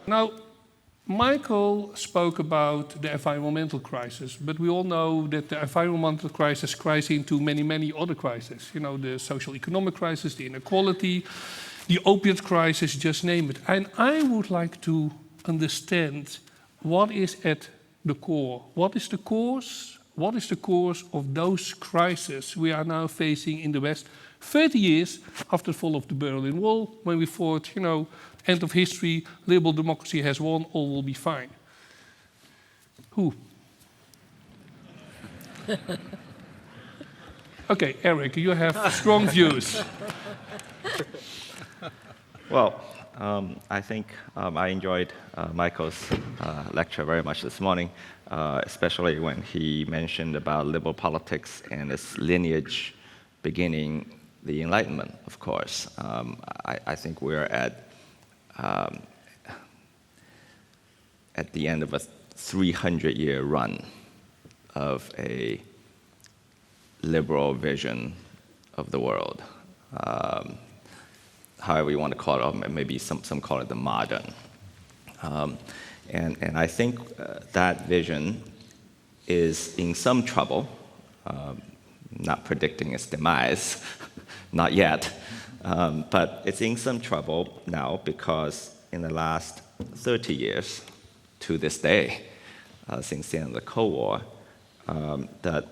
Now, Michael spoke about the environmental crisis, but we all know that the environmental crisis cries into many, many other crises. You know, the social economic crisis, the inequality, the opiate crisis, just name it. And I would like to understand what is at the core. What is the cause? What is the cause of those crises we are now facing in the West 30 years after the fall of the Berlin Wall, when we thought, you know, end of history, liberal democracy has won, all will be fine. Who? Okay, Eric, you have strong views. Well, I think I enjoyed Michael's lecture very much this morning, especially when he mentioned about liberal politics and its lineage beginning the Enlightenment, of course. I think we're at the end of a 300-year run of a liberal vision of the world. However you want to call it, or maybe some call it the modern. And I think that vision is in some trouble, not predicting its demise, not yet, but it's in some trouble now because in the last 30 years to this day, since the end of the Cold War, that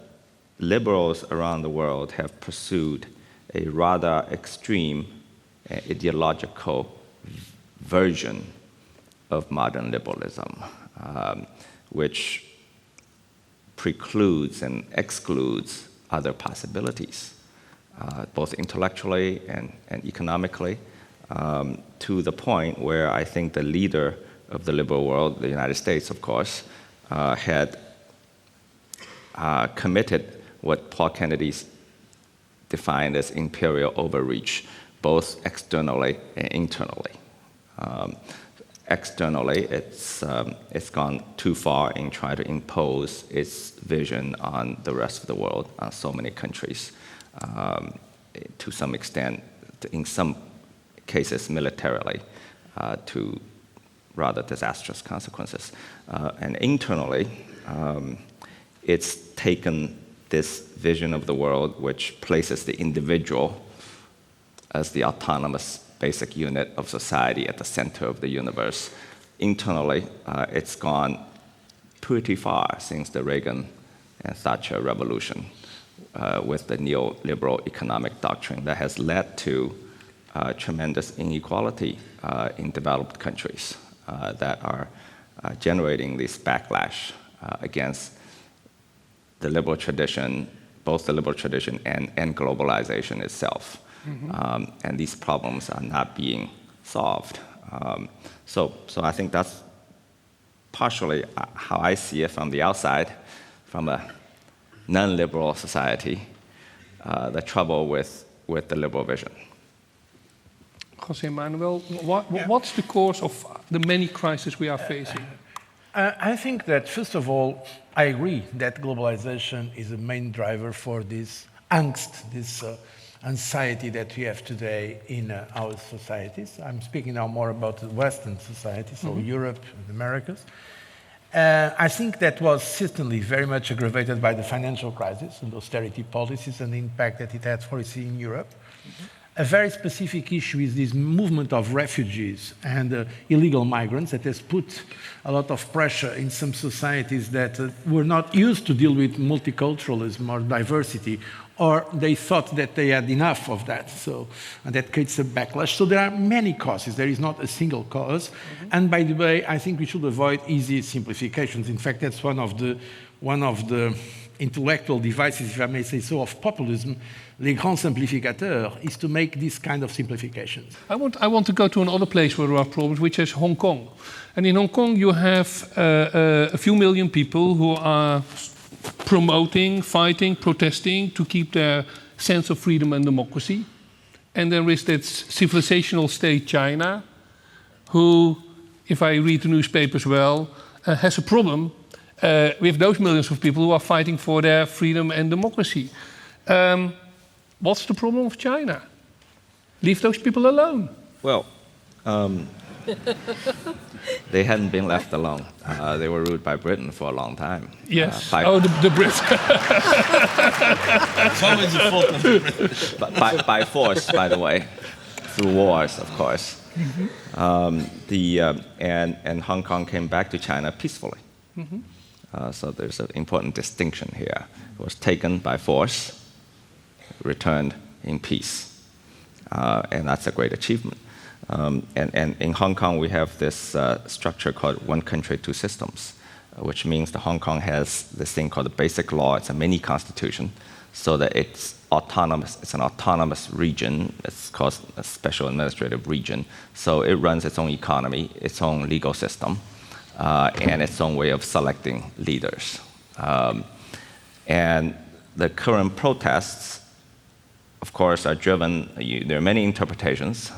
liberals around the world have pursued a rather extreme ideological version of modern liberalism, which precludes and excludes other possibilities, both intellectually and economically, to the point where I think the leader of the liberal world, the United States, of course, had committed what Paul Kennedy defined as imperial overreach, both externally and internally. Externally, it's gone too far in trying to impose its vision on the rest of the world, on so many countries, to some extent, in some cases militarily, to rather disastrous consequences. And internally, it's taken this vision of the world which places the individual as the autonomous basic unit of society at the center of the universe. Internally, it's gone pretty far since the Reagan and Thatcher revolution with the neoliberal economic doctrine that has led to tremendous inequality in developed countries that are generating this backlash against the liberal tradition, both the liberal tradition and globalization itself. Mm-hmm. And these problems are not being solved. So I think that's partially how I see it from the outside, from a non-liberal society, the trouble with the liberal vision. José Manuel, what's the cause of the many crises we are facing? I think that, first of all, I agree that globalization is a main driver for this angst, this anxiety that we have today in our societies. I'm speaking now more about the Western society, so mm-hmm. Europe and Americas. I think that was certainly very much aggravated by the financial crisis and austerity policies and the impact that it had for us in Europe. Mm-hmm. A very specific issue is this movement of refugees and illegal migrants that has put a lot of pressure in some societies that were not used to deal with multiculturalism or diversity, or they thought that they had enough of that, and that creates a backlash. So there are many causes. There is not a single cause. Mm-hmm. And by the way, I think we should avoid easy simplifications. In fact, that's one of the intellectual devices, if I may say so, of populism, les grands simplificateurs, is to make this kind of simplifications. I want to go to another place where there are problems, which is Hong Kong. And in Hong Kong, you have a few million people who are promoting, fighting, protesting to keep their sense of freedom and democracy. And there is that civilizational state, China, who, if I read the newspapers well, has a problem with those millions of people who are fighting for their freedom and democracy. What's the problem of China? Leave those people alone. Well, They hadn't been left alone. They were ruled by Britain for a long time. Yes. The Brits. It's always the fault of the British. by force, by the way, through wars, of course. And Hong Kong came back to China peacefully. So there's an important distinction here. It was taken by force, returned in peace. And that's a great achievement. And in Hong Kong, we have this structure called one country, two systems, which means that Hong Kong has this thing called the basic law. It's a mini constitution, so that it's autonomous. It's an autonomous region. It's called a special administrative region. So it runs its own economy, its own legal system, and its own way of selecting leaders. And the current protests, of course, are driven. There are many interpretations.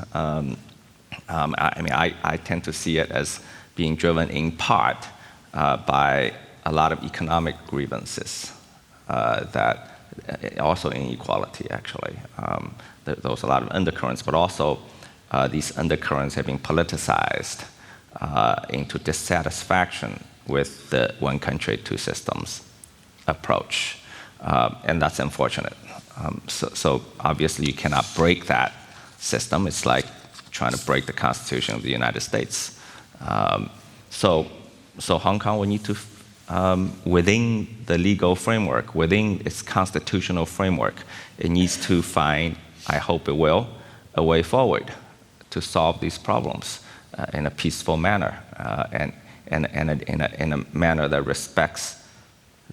I tend to see it as being driven in part by a lot of economic grievances that also inequality, actually. There's a lot of undercurrents, but also these undercurrents have been politicized into dissatisfaction with the one country, two systems approach. And that's unfortunate. So obviously you cannot break that system. It's like trying to break the Constitution of the United States. So Hong Kong will need to, within the legal framework, within its constitutional framework, it needs to find, I hope it will, a way forward to solve these problems in a peaceful manner and in a manner that respects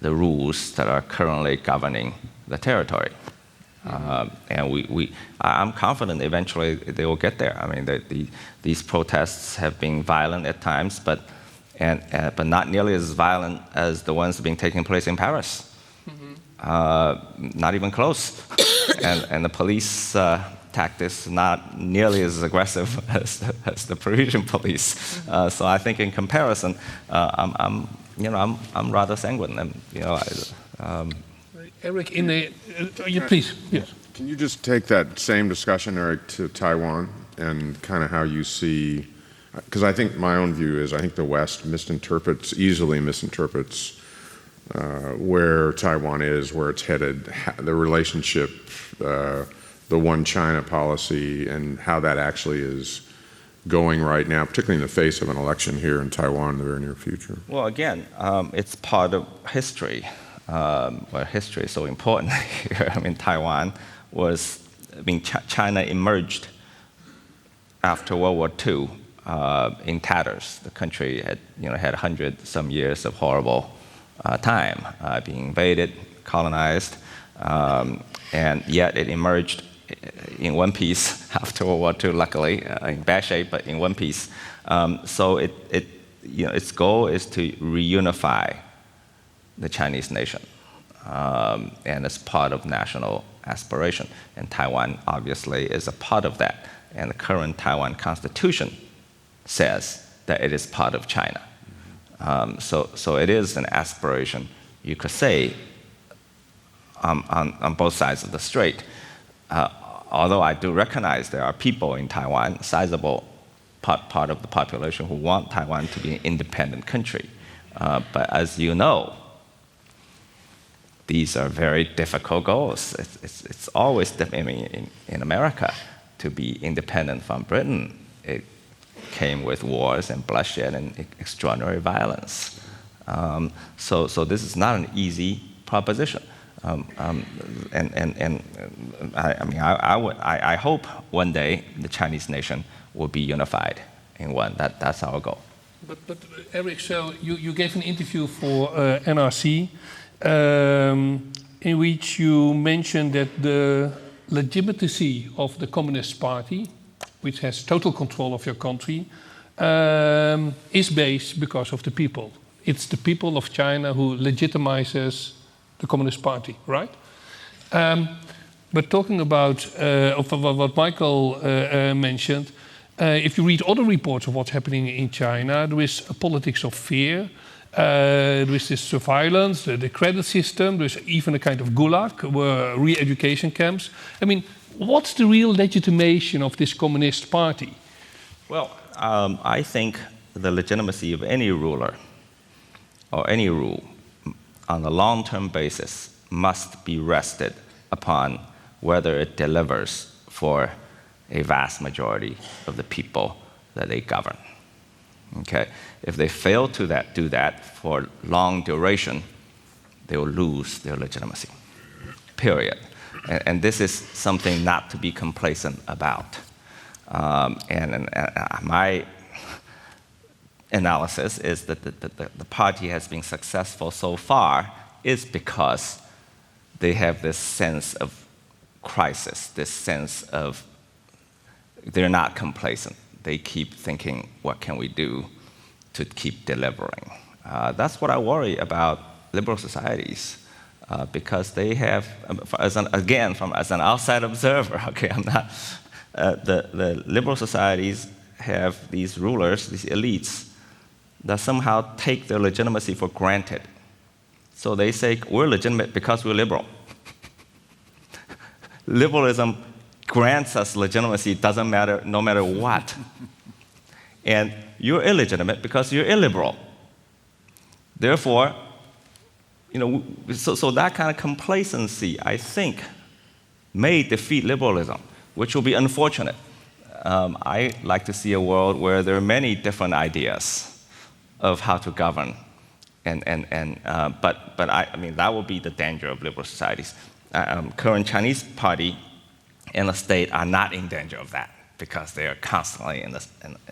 the rules that are currently governing the territory. And I'm confident eventually they will get there. I mean, these protests have been violent at times, but not nearly as violent as the ones being taking place in Paris. Not even close. and the police tactics not nearly as aggressive as the Parisian police. So I think in comparison, I'm rather sanguine. Eric, please. Yes. Can you just take that same discussion, Eric, to Taiwan and kind of how you see, because I think my own view is I think the West easily misinterprets where Taiwan is, where it's headed, the relationship, the one China policy, and how that actually is going right now, particularly in the face of an election here in Taiwan in the very near future. Well, again, it's part of history. History is so important here. I mean, China emerged after World War II in tatters. The country had 100-some years of horrible time, being invaded, colonized, and yet it emerged in one piece after World War II. Luckily, in bad shape, but in one piece. So its goal is to reunify the Chinese nation, and it's part of national aspiration. And Taiwan obviously is a part of that. And the current Taiwan constitution says that it is part of China. So it is an aspiration, you could say, on both sides of the strait. Although I do recognize there are people in Taiwan, sizable part of the population, who want Taiwan to be an independent country. But as you know, these are very difficult goals. It's always, in America, to be independent from Britain, it came with wars and bloodshed and extraordinary violence. So this is not an easy proposition. I hope one day the Chinese nation will be unified in one. That's our goal. But Eric, so you gave an interview for NRC in which you mentioned that the legitimacy of the Communist Party, which has total control of your country, is based because of the people. It's the people of China who legitimizes the Communist Party, right? But talking about what Michael mentioned, if you read other reports of what's happening in China, there is a politics of fear. There is this surveillance, the credit system. There's even a kind of gulag, re-education camps. I mean, what's the real legitimation of this Communist Party? Well, I think the legitimacy of any ruler or any rule on a long-term basis must be rested upon whether it delivers for a vast majority of the people that they govern. Okay? If they fail to do that for long duration, they will lose their legitimacy, period. And this is something not to be complacent about. My analysis is that the party has been successful so far is because they have this sense of crisis, this sense of they're not complacent. They keep thinking, what can we do to keep delivering? That's what I worry about liberal societies, because they have, as an outside observer, okay, I'm not, the liberal societies have these rulers, these elites, that somehow take their legitimacy for granted. So they say, we're legitimate because we're liberal. Liberalism grants us legitimacy, doesn't matter, no matter what. And you're illegitimate because you're illiberal. Therefore, so that kind of complacency, I think, may defeat liberalism, which will be unfortunate. I like to see a world where there are many different ideas of how to govern, but that will be the danger of liberal societies. Current Chinese party and the state are not in danger of that because they are constantly and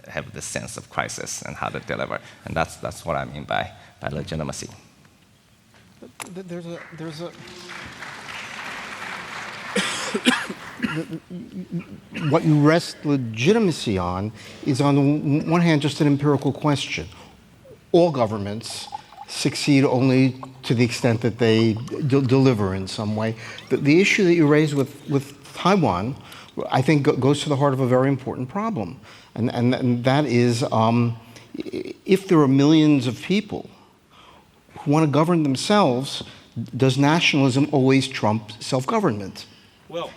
have this sense of crisis and how to deliver, and that's what I mean by legitimacy. There's a what you rest legitimacy on is, on the one hand, just an empirical question. All governments succeed only to the extent that they deliver in some way. The issue that you raised with Taiwan, I think, goes to the heart of a very important problem. And that is, if there are millions of people who want to govern themselves, does nationalism always trump self-government? Well,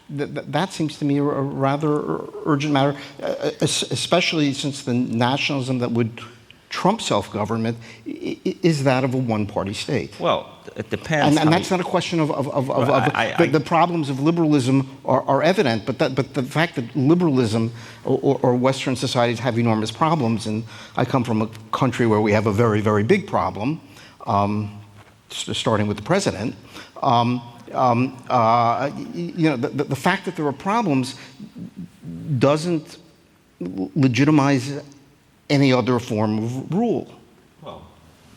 that seems to me a rather urgent matter, especially since the nationalism that would trump self-government is that of a one-party state. Well, it depends. And that's not a question of the problems of liberalism are evident, but the fact that liberalism or Western societies have enormous problems, and I come from a country where we have a very, very big problem, starting with the president. The fact that there are problems doesn't legitimize any other form of rule. Well,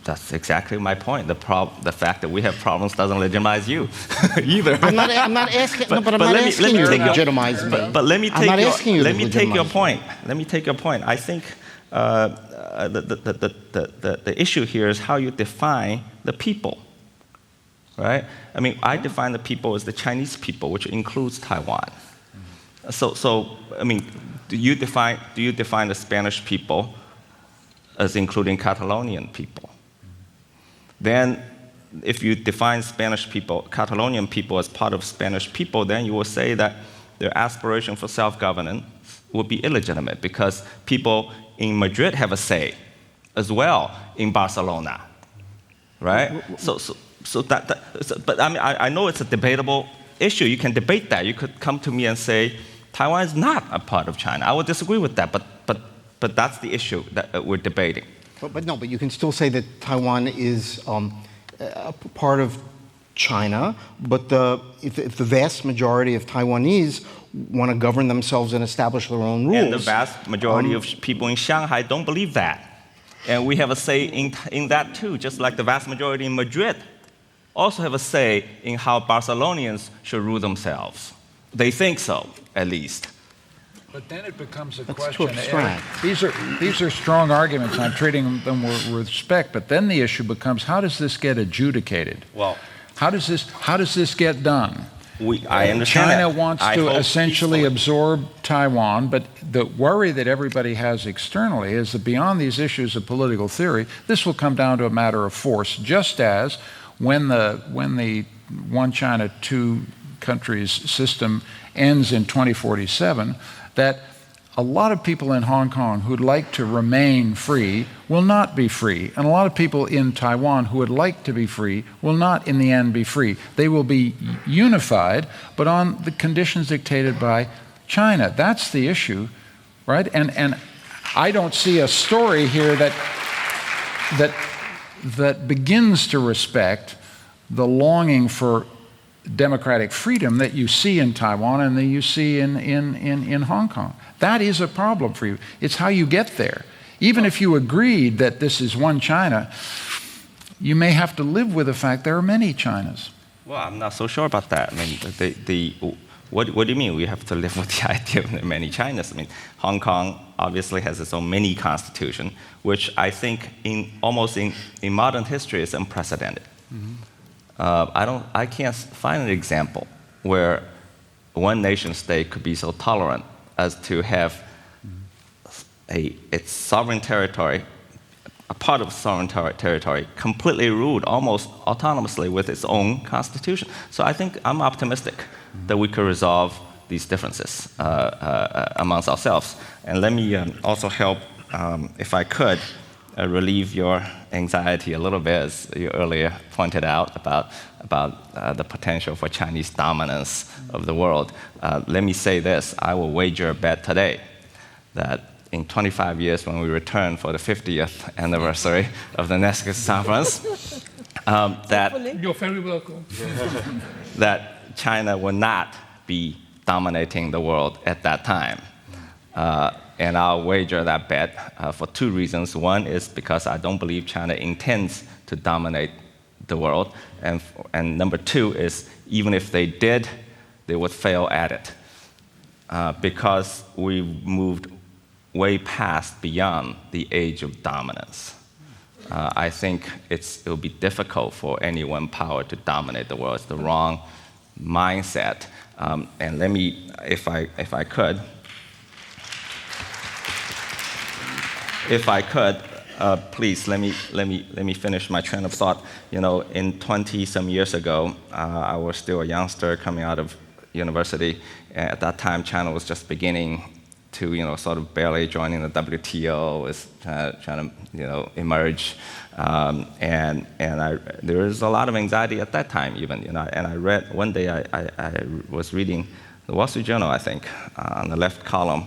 that's exactly my point. The fact that we have problems doesn't legitimize you either. I'm not asking. I'm not asking you to legitimize me. But let me take your point. Let me take your point. I think the issue here is how you define the people. Right? I mean, I define the people as the Chinese people, which includes Taiwan. So I mean, do you define the Spanish people as including Catalonian people? Then, if you define Spanish people, Catalonian people as part of Spanish people, then you will say that their aspiration for self-governance will be illegitimate because people in Madrid have a say as well in Barcelona, right? But I mean, I know it's a debatable issue. You can debate that. You could come to me and say, Taiwan is not a part of China. I would disagree with that, but that's the issue that we're debating. But you can still say that Taiwan is a part of China, but if the vast majority of Taiwanese want to govern themselves and establish their own rules. And the vast majority of people in Shanghai don't believe that. And we have a say in that too, just like the vast majority in Madrid also have a say in how Barcelonians should rule themselves. They think so, at least. But then it becomes a That's question. too abstract. These are strong arguments. I'm treating them with respect. But then the issue becomes: how does this get adjudicated? Well, how does this get done? I understand China that. wants to essentially absorb Taiwan, but the worry that everybody has externally is that beyond these issues of political theory, this will come down to a matter of force, just as when the one China, two countries system ends in 2047, that a lot of people in Hong Kong who'd like to remain free will not be free. And a lot of people in Taiwan who would like to be free will not in the end be free. They will be unified, but on the conditions dictated by China. That's the issue, right? And I don't see a story here that begins to respect the longing for democratic freedom that you see in Taiwan and that you see in Hong Kong. That is a problem for you. It's how you get there. Even if you agreed that this is one China, you may have to live with the fact there are many Chinas. Well, I'm not so sure about that. I mean, what do you mean we have to live with the idea of many Chinas? I mean, Hong Kong obviously has its own mini constitution, which I think almost in modern history is unprecedented. Mm-hmm. I can't find an example where one nation state could be so tolerant as to have its sovereign territory, a part of sovereign territory, completely ruled almost autonomously with its own constitution. So I think I'm optimistic that we could resolve these differences amongst ourselves. And let me also help, if I could, relieve your anxiety a little bit, as you earlier pointed out about the potential for Chinese dominance of the world. Let me say this: I will wager a bet today that in 25 years, when we return for the 50th anniversary of the Nexus conference, that you're very welcome. that China will not be dominating the world at that time. And I'll wager that bet for two reasons. One is because I don't believe China intends to dominate the world. And number two is, even if they did, they would fail at it. Because we moved way past beyond the age of dominance. I think it will be difficult for any one power to dominate the world. It's the wrong mindset. And let me, if I could, please let me finish my train of thought. You know, in 20-some years ago, I was still a youngster coming out of university. At that time, China was just beginning to, sort of barely joining the WTO, was trying to, emerge. And there was a lot of anxiety at that time, even. And I read one day I was reading the Wall Street Journal, I think, on the left column.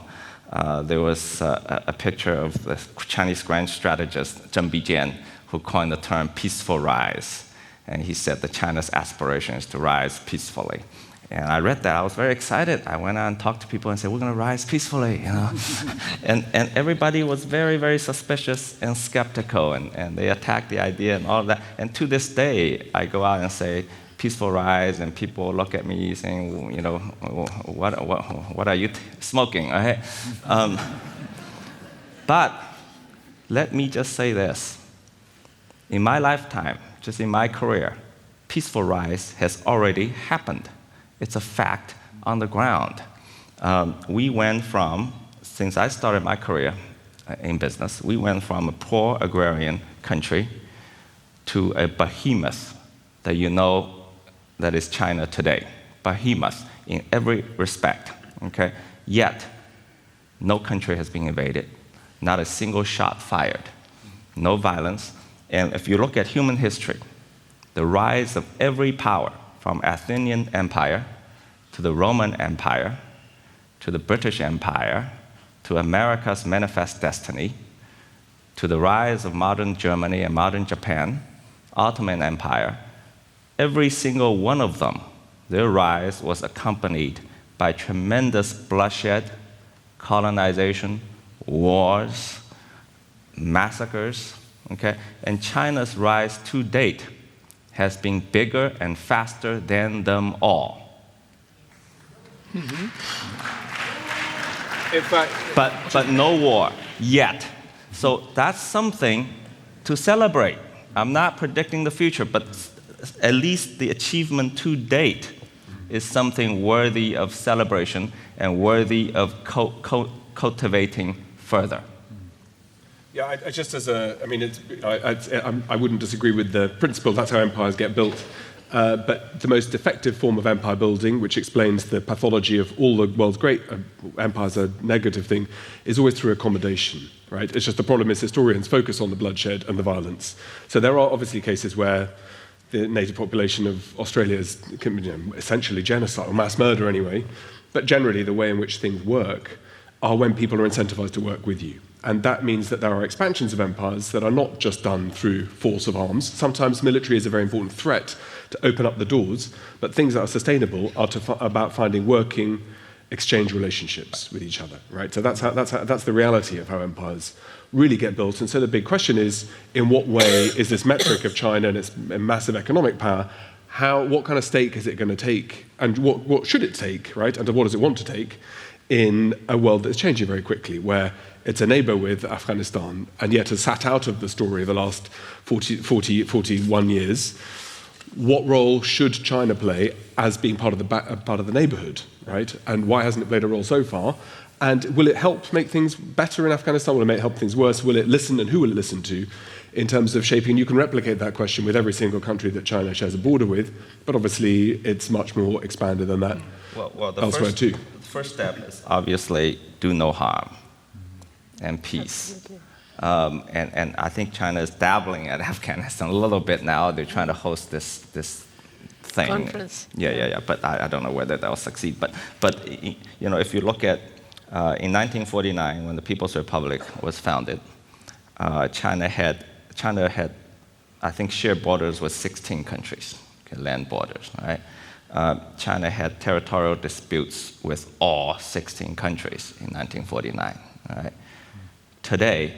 There was a picture of the Chinese grand strategist, Zheng Bijian, who coined the term peaceful rise. And he said that China's aspiration is to rise peacefully. And I read that. I was very excited. I went out and talked to people and said, we're going to rise peacefully. and everybody was very, very suspicious and skeptical. And they attacked the idea and all of that. And to this day, I go out and say, peaceful rise, and people look at me saying, what are you smoking? Okay? But let me just say this. In my lifetime, just in my career, peaceful rise has already happened. It's a fact on the ground. We went from, since I started my career in business, we went from a poor agrarian country to a behemoth that that is China today. Behemoth in every respect, okay? Yet, no country has been invaded, not a single shot fired, no violence. And if you look at human history, the rise of every power, from Athenian Empire to the Roman Empire to the British Empire to America's manifest destiny to the rise of modern Germany and modern Japan, Ottoman Empire, every single one of them, their rise was accompanied by tremendous bloodshed, colonization, wars, massacres, okay? And China's rise to date has been bigger and faster than them all. Mm-hmm. In fact, but no war yet. So that's something to celebrate. I'm not predicting the future, but at least the achievement to date is something worthy of celebration and worthy of cultivating further. Yeah, I wouldn't disagree with the principle. That's how empires get built. But the most effective form of empire building, which explains the pathology of all the world's great empires, a negative thing, is always through accommodation, right? It's just the problem is historians focus on the bloodshed and the violence. So there are obviously cases where the native population of Australia is essentially genocide, or mass murder anyway. But generally, the way in which things work are when people are incentivized to work with you. And that means that there are expansions of empires that are not just done through force of arms. Sometimes military is a very important threat to open up the doors, but things that are sustainable are about finding working exchange relationships with each other, right? So that's the reality of how empires really get built. And so the big question is, in what way is this metric of China and its massive economic power, what kind of stake is it going to take, and what should it take, right? And what does it want to take in a world that's changing very quickly, where it's a neighbor with Afghanistan, and yet has sat out of the story of the last 41 years. What role should China play as being part of the neighborhood, right? And why hasn't it played a role so far? And will it help make things better in Afghanistan? Will it help things worse? Will it listen, and who will it listen to in terms of shaping? And you can replicate that question with every single country that China shares a border with, but obviously it's much more expanded than that elsewhere too. The first step is obviously do no harm and peace. And I think China is dabbling at Afghanistan a little bit now. They're trying to host this thing. Conference. Yeah. But I don't know whether they'll succeed. But if you look at in 1949, when the People's Republic was founded, China had, I think, shared borders with 16 countries, land borders, right? China had territorial disputes with all 16 countries in 1949, right? Today,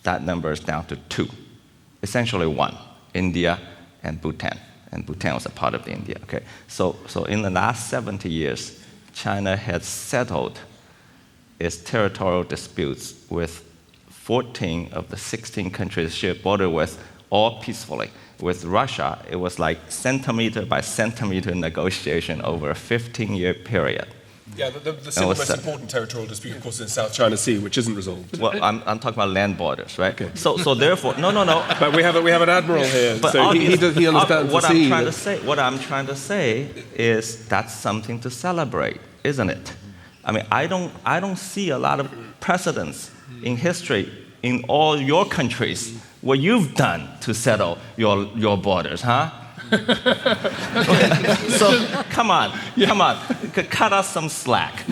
that number is down to 2, essentially 1, India and Bhutan. And Bhutan was a part of India, okay? So in the last 70 years, China has settled its territorial disputes with 14 of the 16 countries it shared border with, all peacefully. With Russia, it was like centimeter by centimeter negotiation over a 15-year period. Yeah, the single most important territorial dispute, of course, is in South China Sea, which isn't resolved. Well, I'm talking about land borders, right? Okay. So therefore, no. But we have an admiral here, But so he understands what the sea. What I'm trying to say is that's something to celebrate, isn't it? I mean, I don't see a lot of precedents in history in all your countries what you've done to settle your borders, huh? So come on, cut us some slack.